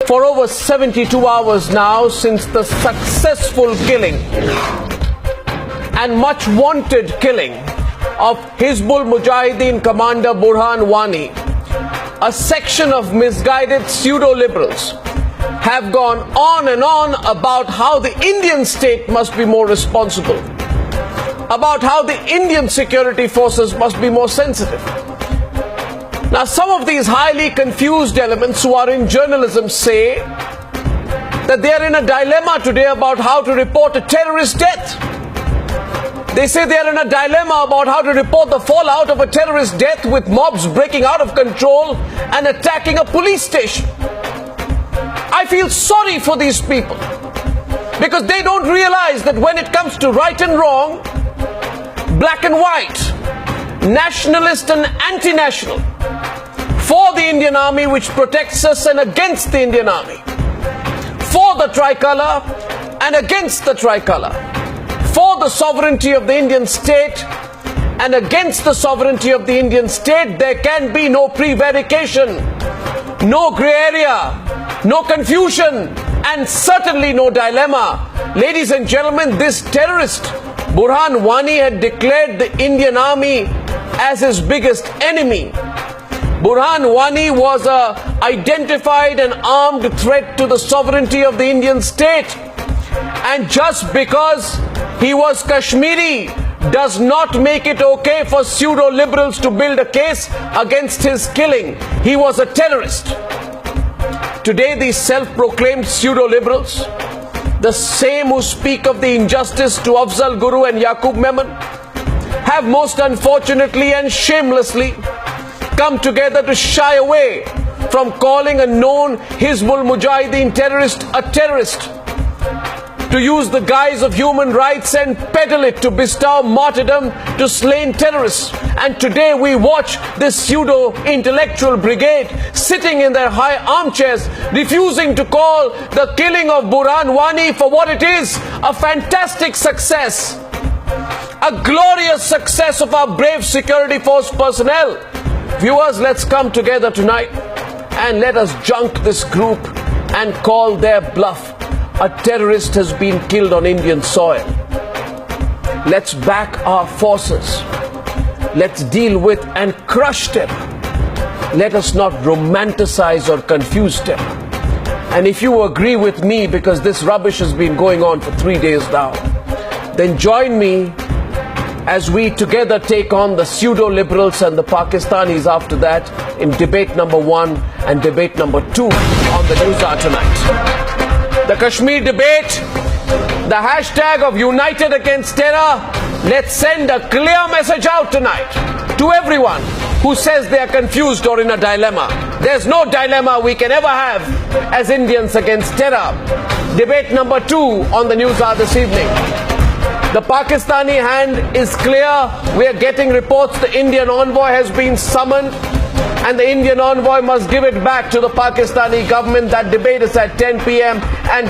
for over 72 hours now since the successful killing and much wanted killing of Hizbul Mujahideen commander Burhan Wani. A section of misguided pseudo-liberals have gone on and on about how the Indian state must be more responsible, about how the Indian security forces must be more sensitive. Now, some of these highly confused elements who are in journalism say that they are in a dilemma today about how to report a terrorist death. They say they are in a dilemma about how to report the fallout of a terrorist death with mobs breaking out of control and attacking a police station. I feel sorry for these people because they don't realize that when it comes to right and wrong, black and white, nationalist and anti-national, for the Indian Army which protects us and against the Indian Army, for the tricolour and against the tricolour, for the sovereignty of the Indian state and against the sovereignty of the Indian state, there can be no prevarication, no grey area, no confusion, and certainly no dilemma. Ladies and gentlemen, this terrorist, Burhan Wani, had declared the Indian Army as his biggest enemy. Burhan Wani was an identified and armed threat to the sovereignty of the Indian state. And just because he was Kashmiri does not make it okay for pseudo-liberals to build a case against his killing. He was a terrorist. Today, these self-proclaimed pseudo-liberals, the same who speak of the injustice to Afzal Guru and Yaqub Memon, have most unfortunately and shamelessly come together to shy away from calling a known Hizbul Mujahideen terrorist a terrorist, to use the guise of human rights and peddle it to bestow martyrdom to slain terrorists. And today we watch this pseudo-intellectual brigade sitting in their high armchairs, refusing to call the killing of Burhan Wani for what it is, a fantastic success, a glorious success of our brave security force personnel. Viewers, let's come together tonight and let us junk this group and call their bluff. A terrorist has been killed on Indian soil. Let's back our forces. Let's deal with and crush them. Let us not romanticize or confuse them. And if you agree with me, because this rubbish has been going on for 3 days now, then join me as we together take on the pseudo-liberals and the Pakistanis after that in debate number 1 and debate number 2 on the News Hour tonight. The Kashmir debate, the hashtag of United Against Terror. Let's send a clear message out tonight to everyone who says they are confused or in a dilemma. There's no dilemma we can ever have as Indians against terror. Debate number 2 on the News Hour this evening. The Pakistani hand is clear. We are getting reports the Indian envoy has been summoned and the Indian envoy must give it back to the Pakistani government. That debate is at 10 p.m. and